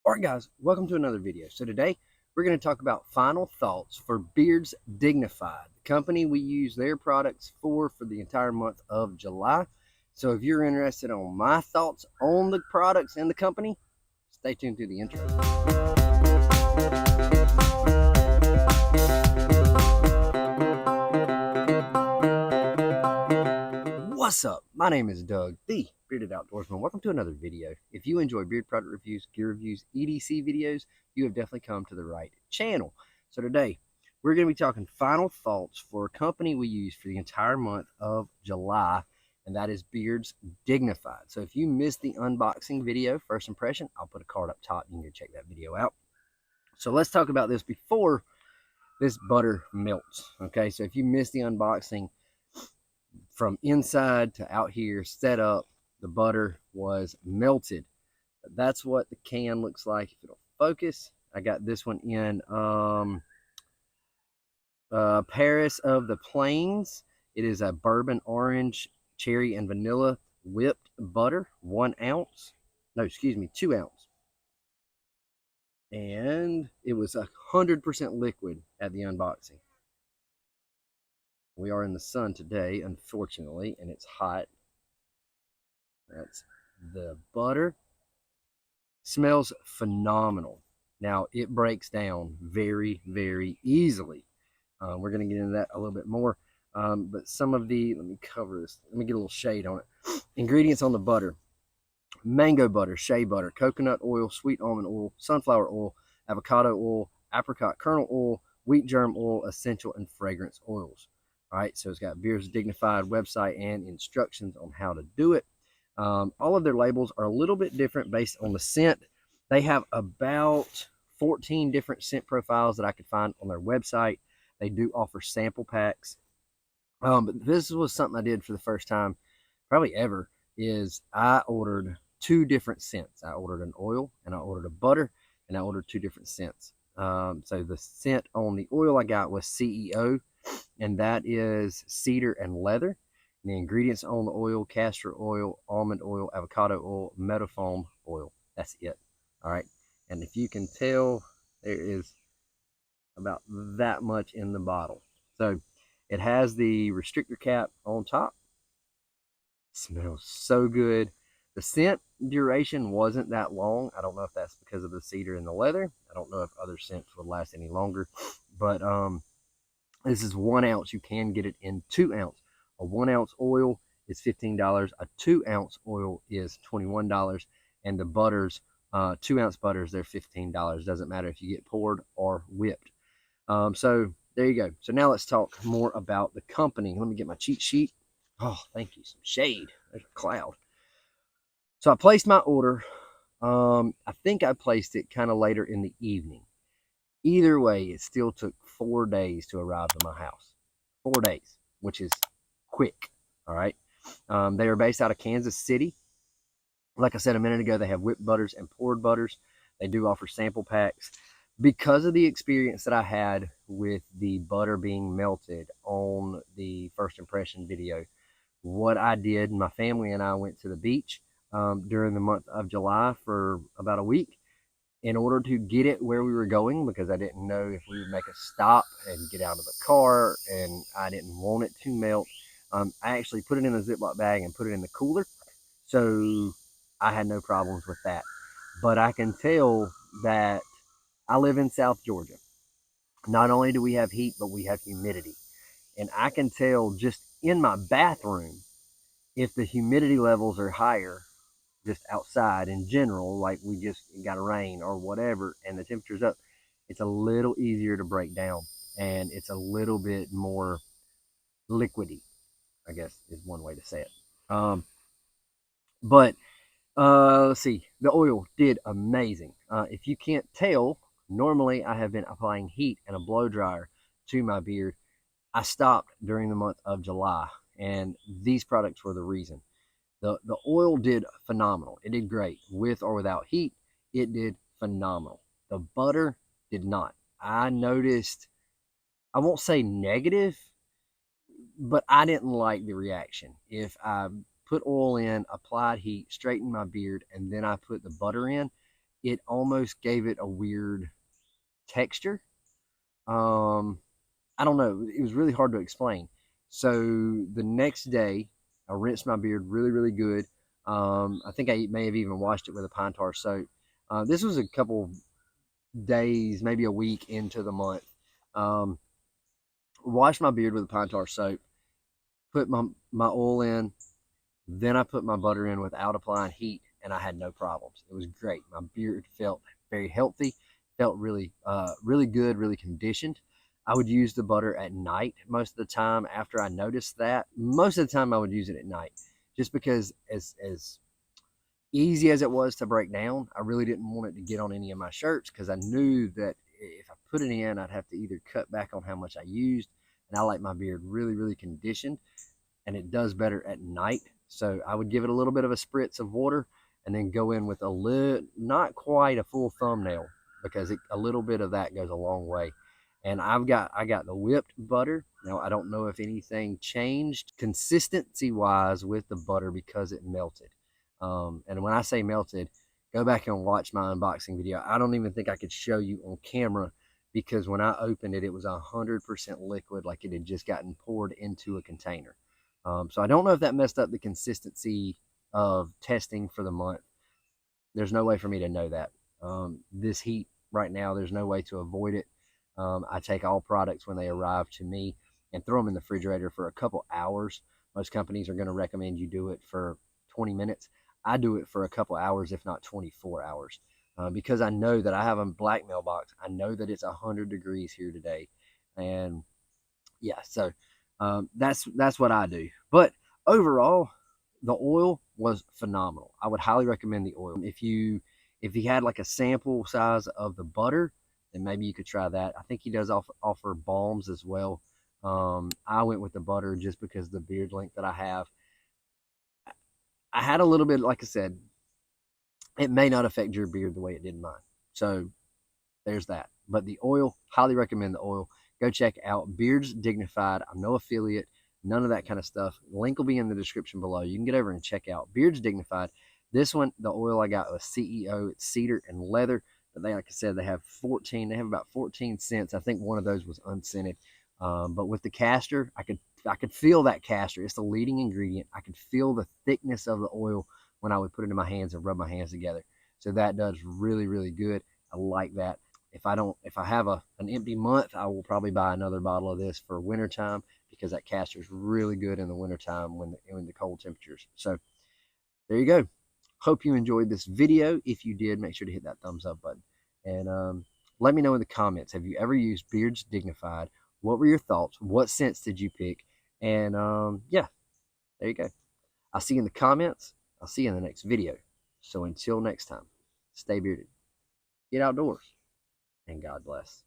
Alright guys, welcome to another video. So today we're going to talk about final thoughts for Beards Dignified, the company we use their products for the entire month of July. So if you're interested on my thoughts on the products and the company, stay tuned to the intro. What's up? My name is Doug, the Bearded Outdoorsman. Welcome to another video. If you enjoy beard product reviews, gear reviews, EDC videos, you have definitely come to the right channel. So today, we're going to be talking final thoughts for a company we use for the entire month of July, and that is Beards Dignified. So if you missed the unboxing video, first impression, I'll put a card up top. You can go check that video out. So let's talk about this before this butter melts. Okay, so if you missed the unboxing, from inside to out here set up, the butter was melted. That's what the can looks like. If it'll focus, I got this one in Paris of the Plains. It is a bourbon orange, cherry, and vanilla whipped butter, 1 ounce. No, excuse me, 2 ounce. And it was 100% liquid at the unboxing. We are in the sun today, unfortunately, and it's hot. That's the butter. Smells phenomenal. Now, it breaks down very, very easily. We're going to get into that a little bit more. But some of the, let me cover this. Let me get a little shade on it. Ingredients on the butter. Mango butter, shea butter, coconut oil, sweet almond oil, sunflower oil, avocado oil, apricot kernel oil, wheat germ oil, essential and fragrance oils. All right, so it's got Beards Dignified website and instructions on how to do it. All of their labels are a little bit different based on the scent. They have about 14 different scent profiles that I could find on their website. They do offer sample packs. But this was something I did for the first time, probably ever, is I ordered 2 different scents. I ordered an oil and I ordered a butter, and I ordered 2 different scents. So the scent on the oil I got was CEO, and that is cedar and leather. And the ingredients on the oil: castor oil, almond oil, avocado oil, meadowfoam oil. That's it. All right. And if you can tell, there is about that much in the bottle. So it has the restrictor cap on top. Smells so good. The scent duration wasn't that long. I don't know if that's because of the cedar and the leather. I don't know if other scents would last any longer. But this is 1 ounce. You can get it in 2 ounce. A 1 ounce oil is $15. A 2 ounce oil is $21. And the butters, 2 ounce butters, they're $15. Doesn't matter if you get poured or whipped. So there you go. So now let's talk more about the company. Let me get my cheat sheet. Oh, thank you. Some shade. There's a cloud. So I placed my order. I think I placed it kind of later in the evening. Either way, it still took 4 days to arrive to my house. 4 days, which is quick. All right. They are based out of Kansas City. Like I said a minute ago, they have whipped butters and poured butters. They do offer sample packs. Because of the experience that I had with the butter being melted on the first impression video, what I did, my family and I went to the beach during the month of July for about a week in order to get it where we were going, because I didn't know if we would make a stop and get out of the car, and I didn't want it to melt. I actually put it in a Ziploc bag and put it in the cooler, so I had no problems with that. But I can tell that I live in South Georgia. Not only do we have heat, but we have humidity. And I can tell just in my bathroom, if the humidity levels are higher, just outside in general, like we just got a rain or whatever, and the temperature's up, it's a little easier to break down, and it's a little bit more liquidy, I guess is one way to say it. But let's see, the oil did amazing. If you can't tell, normally I have been applying heat and a blow dryer to my beard. I stopped during the month of July, and these products were the reason. The oil did phenomenal. It did great. With or without heat, it did phenomenal. The butter did not. I noticed, I won't say negative, but I didn't like the reaction. If I put oil in, applied heat, straightened my beard, and then I put the butter in, it almost gave it a weird texture. I don't know. It was really hard to explain. So the next day, I rinsed my beard really, really good. I think I may have even washed it with a pine tar soap. This was a couple days, maybe a week into the month. Um, Washed my beard with a pine tar soap, put my oil in, then I put my butter in without applying heat, and I had no problems. It was great. My beard felt very healthy, felt really, really good, really conditioned. I would use the butter at night most of the time. After I noticed that, most of the time I would use it at night, just because as easy as it was to break down, I really didn't want it to get on any of my shirts because I knew that if I put it in, I'd have to either cut back on how much I used, and I like my beard really, really conditioned, and it does better at night. So I would give it a little bit of a spritz of water and then go in with a little, not quite a full thumbnail, because a little bit of that goes a long way. And I got the whipped butter. Now I don't know if anything changed consistency wise with the butter because it melted. And when I say melted, go back and watch my unboxing video. I don't even think I could show you on camera because when I opened it, it was 100% liquid, like it had just gotten poured into a container. So I don't know if that messed up the consistency of testing for the month. There's no way for me to know that. This heat right now, there's no way to avoid it. I take all products when they arrive to me and throw them in the refrigerator for a couple hours. Most companies are going to recommend you do it for 20 minutes. I do it for a couple hours, if not 24 hours, because I know that I have a black mailbox. I know that it's 100 degrees here today, and yeah, so that's what I do. But overall, the oil was phenomenal. I would highly recommend the oil. If you had like a sample size of the butter, then maybe you could try that. I think he does offer balms as well. I went with the butter just because of the beard length that I have. I had a little bit, like I said, it may not affect your beard the way it did mine. So there's that. But the oil, highly recommend the oil. Go check out Beards Dignified. I'm no affiliate, none of that kind of stuff. The link will be in the description below. You can get over and check out Beards Dignified. This one, the oil I got was CEO. It's cedar and leather. But they, like I said, they have about 14 cents. I think one of those was unscented. But with the castor, I could feel that castor. It's the leading ingredient. I could feel the thickness of the oil when I would put it in my hands and rub my hands together. So that does really, really good. I like that. If I have an empty month, I will probably buy another bottle of this for wintertime because that castor is really good in the wintertime when the cold temperatures. So there you go. Hope you enjoyed this video. If you did, make sure to hit that thumbs up button. And let me know in the comments, have you ever used Beards Dignified? What were your thoughts? What scents did you pick? And yeah, there you go. I'll see you in the comments. I'll see you in the next video. So until next time, stay bearded, get outdoors, and God bless.